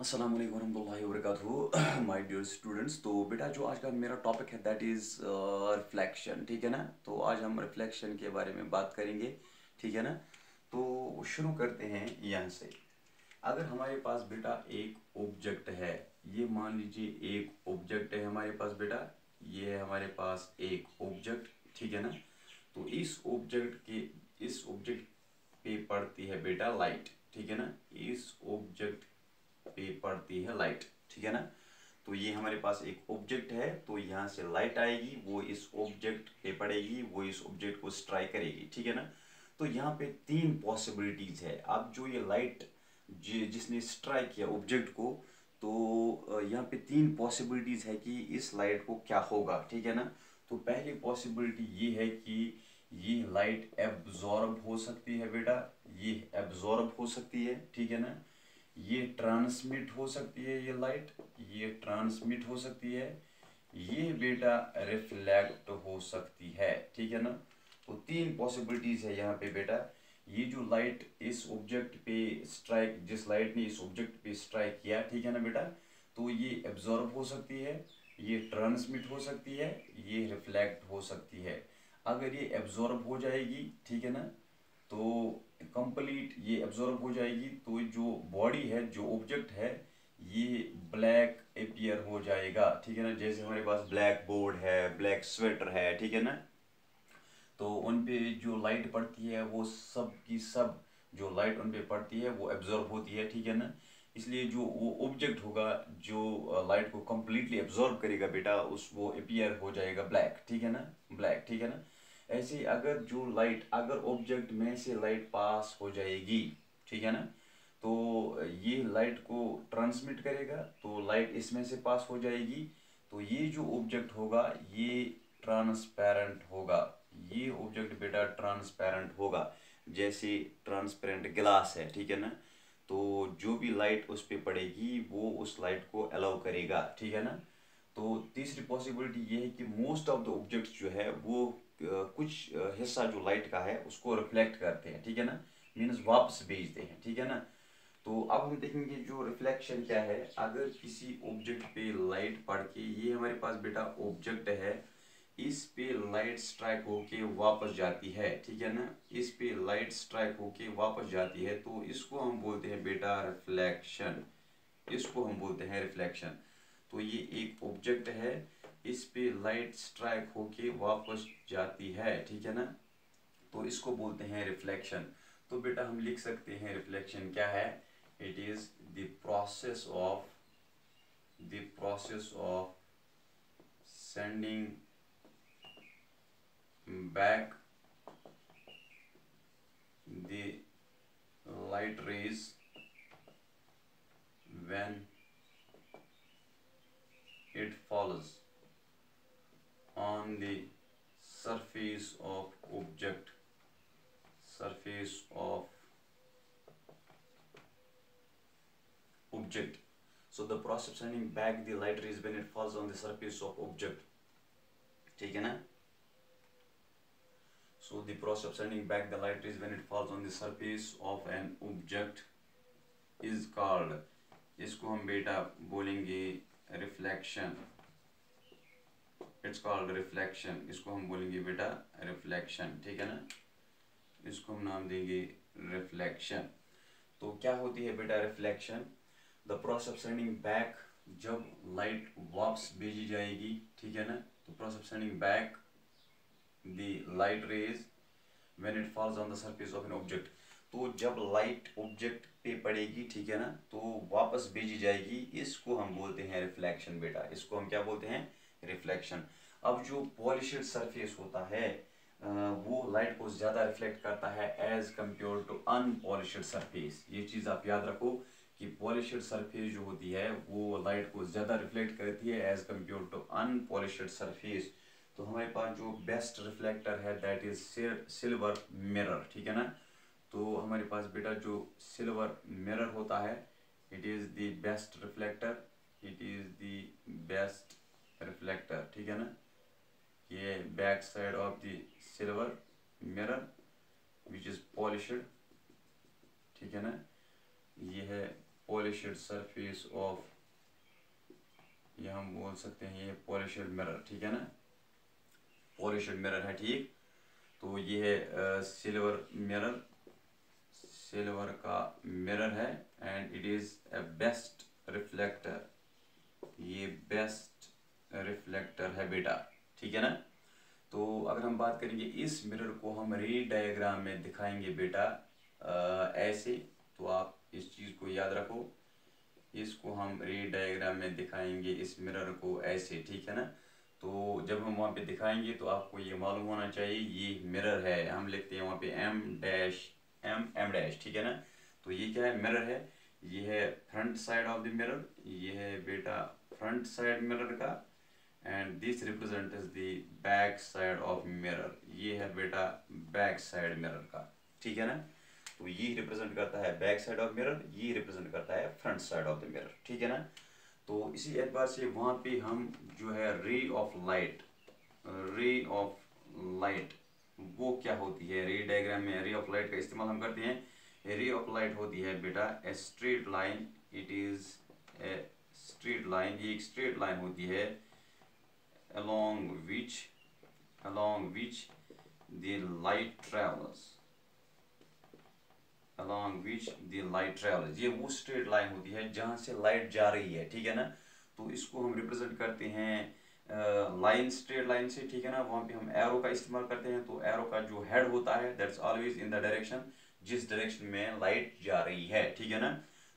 अस्सलाम वालेकुम वरहमतुल्लाहि वबरकातुहू माय डियर स्टूडेंट्स। तो बेटा जो आज का मेरा टॉपिक है दैट इज़ रिफ्लेक्शन। ठीक है ना। तो आज हम रिफ्लेक्शन के बारे में बात करेंगे। ठीक है ना। तो शुरू करते हैं यहाँ से। अगर हमारे पास बेटा एक ऑब्जेक्ट है, ये मान लीजिए एक ऑब्जेक्ट है हमारे पास बेटा, ये है हमारे पास एक ऑब्जेक्ट। ठीक है ना। तो इस ऑब्जेक्ट पे पड़ती है बेटा लाइट। ठीक है ना। इस ऑब्जेक्ट पे पड़ती है लाइट। ठीक है ना। तो ये हमारे पास एक ऑब्जेक्ट है, तो यहाँ से लाइट आएगी, वो इस ऑब्जेक्ट पे पड़ेगी, वो इस ऑब्जेक्ट को स्ट्राइक करेगी। ठीक है ना। तो यहाँ पे तीन पॉसिबिलिटीज है। अब जो ये लाइट जिसने स्ट्राइक किया ऑब्जेक्ट को, तो यहाँ पे तीन पॉसिबिलिटीज है कि इस लाइट को क्या होगा। ठीक है ना। तो पहली पॉसिबिलिटी ये है कि ये लाइट एब्जॉर्ब हो सकती है बेटा, ये एब्जॉर्ब हो सकती है। ठीक है ना। ये ट्रांसमिट हो सकती है, ये लाइट ये ट्रांसमिट हो सकती है, ये बेटा रिफ्लेक्ट हो सकती है। ठीक है ना। तो तीन पॉसिबिलिटीज है यहाँ पे बेटा। ये जो लाइट इस ऑब्जेक्ट पे स्ट्राइक, जिस लाइट ने इस ऑब्जेक्ट पे स्ट्राइक किया, ठीक है ना बेटा, तो ये एब्जॉर्ब हो सकती है, ये ट्रांसमिट हो सकती है, ये रिफ्लेक्ट हो सकती है। अगर ये एब्जॉर्ब हो जाएगी, ठीक है ना, तो कंप्लीट ये एब्जॉर्ब हो जाएगी, तो जो बॉडी है, जो ऑब्जेक्ट है, ये ब्लैक अपीयर हो जाएगा। ठीक है ना। जैसे हमारे पास ब्लैक बोर्ड है, ब्लैक स्वेटर है, ठीक है ना, तो उन पे जो लाइट पड़ती है वो सब की सब, जो लाइट उन पे पड़ती है वो एब्जॉर्ब होती है। ठीक है ना। इसलिए जो वो ऑब्जेक्ट होगा जो लाइट को कम्प्लीटली एब्जॉर्ब करेगा बेटा, उस वो अपीयर हो जाएगा ब्लैक। ठीक है ना, ब्लैक। ठीक है ना। ऐसे ही अगर जो लाइट, अगर ऑब्जेक्ट में से लाइट पास हो जाएगी, ठीक है ना, तो ये लाइट को ट्रांसमिट करेगा, तो लाइट इसमें से पास हो जाएगी, तो ये जो ऑब्जेक्ट होगा ये ट्रांसपेरेंट होगा। ये ऑब्जेक्ट बेटा ट्रांसपेरेंट होगा, जैसे ट्रांसपेरेंट गिलास है। ठीक है ना। तो जो भी लाइट उस पर पड़ेगी वो उस लाइट को अलाउ करेगा। ठीक है ना। तो तीसरी पॉसिबिलिटी ये है कि मोस्ट ऑफ द ऑब्जेक्ट्स जो है वो कुछ हिस्सा जो लाइट का है उसको रिफ्लेक्ट करते हैं। ठीक है ना, मीन्स वापस भेजते हैं। ठीक है ना। तो अब हम देखेंगे जो रिफ्लेक्शन क्या है। अगर किसी ऑब्जेक्ट पे लाइट पड़ के, ये हमारे पास बेटा ऑब्जेक्ट है, इस पे लाइट स्ट्राइक होके वापस जाती है, ठीक है ना, इस पे लाइट स्ट्राइक होके वापस जाती है, तो इसको हम बोलते हैं बेटा रिफ्लेक्शन। इसको हम बोलते हैं रिफ्लेक्शन। तो ये एक ऑब्जेक्ट है, इस पे लाइट स्ट्राइक होके वापस जाती है, ठीक है ना, तो इसको बोलते हैं रिफ्लेक्शन। तो बेटा हम लिख सकते हैं रिफ्लेक्शन क्या है। It is the process of sending back the light rays when it falls on the surface of surface of object. So the process of sending back the light rays when it falls on the surface of object. ठीक है ना। So the process of sending back the light rays when it falls on the surface of an object is called, इसको हम बेटा बोलेंगे reflection. It's called reflection, इसको हम बोलेंगे बेटा रिफ्लेक्शन। ठीक है ना, इसको हम नाम देंगे रिफ्लेक्शन। तो क्या होती है बेटा reflection. The process of sending back, जब लाइट वापस भेजी जाएगी, ठीक है ना, तो process of sending back the light rays when it falls on the surface of an object. तो जब लाइट ऑब्जेक्ट पे पड़ेगी, ठीक है ना, तो वापस भेजी जाएगी, इसको हम बोलते हैं रिफ्लेक्शन बेटा। इसको हम क्या बोलते हैं, रिफ्लेक्शन। अब जो पॉलिश्ड सरफेस होता है वो लाइट को ज़्यादा रिफ्लेक्ट करता है as compare to unpolished surface. ये चीज़ आप याद रखो कि पॉलिश्ड सरफेस जो होती है वो लाइट को ज़्यादा रिफ्लेक्ट करती है as compare to unpolished surface. तो हमारे पास जो बेस्ट रिफ्लेक्टर है दैट इज सिल्वर मिरर। ठीक है ना। तो हमारे पास बेटा जो सिल्वर मिरर होता है, it is the best reflector, it is the best reflector. ठीक है ना। ये back side of the silver mirror which is polished. ठीक है ना। ये है पॉलिश्ड सरफेस ऑफ, ये हम बोल सकते हैं ये पॉलिश्ड मिरर, ठीक है ना, पॉलिश्ड मिरर है, ठीक। तो ये है सिल्वर मिरर, सिल्वर का मिरर है, and it is a best reflector, ये बेस्ट रिफ्लेक्टर है बेटा, ठीक है ना। तो अगर हम बात करेंगे इस मिरर को हम रे डायग्राम में दिखाएंगे बेटा ऐसे, तो आप इस चीज़ को याद रखो, इसको हम रे डायग्राम में दिखाएंगे इस मिरर को ऐसे, ठीक है ना। तो जब हम वहाँ पे दिखाएंगे तो आपको ये मालूम होना चाहिए ये मिरर है, हम लिखते हैं वहाँ पे एम डैश एम डैश, ठीक है ना। तो ये क्या है, मिरर है, ये है front side of the mirror, ये है बेटा फ्रंट साइड मिरर का, and this represent is the back side of mirror, ये है बेटा बैक साइड मिरर का, ठीक है ना। तो ये रिप्रेजेंट करता है बैक साइड ऑफ मिरर, ये रिप्रेजेंट करता है front side of the mirror, ठीक है ना। तो इसी एतबार से वहाँ पे हम जो है ray of light, ray of light वो क्या होती है, रे डायग्राम में रे ऑफ लाइट का इस्तेमाल हम करते हैं। रे ऑफ लाइट होती है बेटा a straight line, it is a straight line, ये एक स्ट्रेट लाइन होती है along which the light travels, along which the light travels, ये वो स्ट्रेट लाइन होती है जहाँ से लाइट जा रही है, ठीक है ना। तो इसको हम रिप्रेजेंट करते हैं लाइन, स्ट्रेट लाइन से, ठीक है ना। वहाँ पे हम एरो का इस्तेमाल करते हैं, तो एरो का जो हेड होता है that's always in the direction, जिस डायरेक्शन में लाइट जा रही है, ठीक है ना।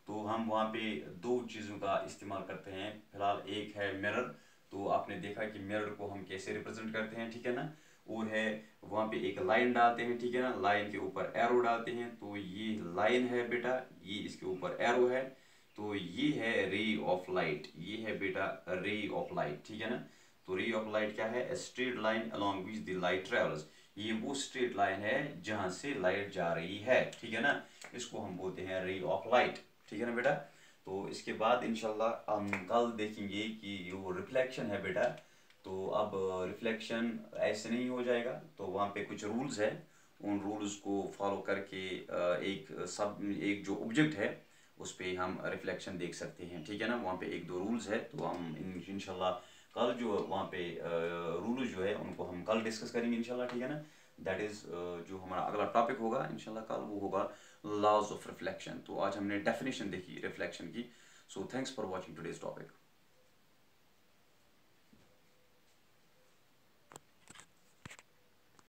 तो हम वहाँ पे दो चीज़ों का इस्तेमाल करते हैं, फिलहाल एक है मिरर, तो आपने देखा कि मिरर को हम कैसे रिप्रेजेंट करते हैं, ठीक है ना। और है वहाँ पे एक लाइन डालते हैं, ठीक है ना, लाइन के ऊपर एरो डालते हैं, तो ये लाइन है बेटा, ये इसके ऊपर एरो है, तो ये है रे ऑफ लाइट, ये है बेटा रे ऑफ लाइट, ठीक है ना। तो रे ऑफ लाइट क्या है, straight line along which the light travels, ये वो स्ट्रेट लाइन है जहाँ से लाइट जा रही है, ठीक है ना। इसको हम बोलते हैं रे ऑफ लाइट, ठीक है ना बेटा। तो इसके बाद इंशाल्लाह हम कल देखेंगे कि जो रिफ्लेक्शन है बेटा, तो अब रिफ्लेक्शन ऐसे नहीं हो जाएगा, तो वहाँ पे कुछ रूल्स है, उन रूल्स को फॉलो करके एक जो ऑब्जेक्ट है उस पर हम रिफ्लेक्शन देख सकते हैं, ठीक है ना। वहाँ पे एक दो रूल्स है, तो हम इंशाल्लाह कल जो वहाँ पे रूल्स जो है उनको हम कल डिस्कस करेंगे इंशाल्लाह, ठीक है ना। दैट इज़ जो हमारा अगला टॉपिक होगा इंशाल्लाह कल, वो होगा लॉज ऑफ रिफ्लेक्शन। तो आज हमने डेफिनेशन देखी रिफ्लेक्शन की। So thanks for watching today's topic.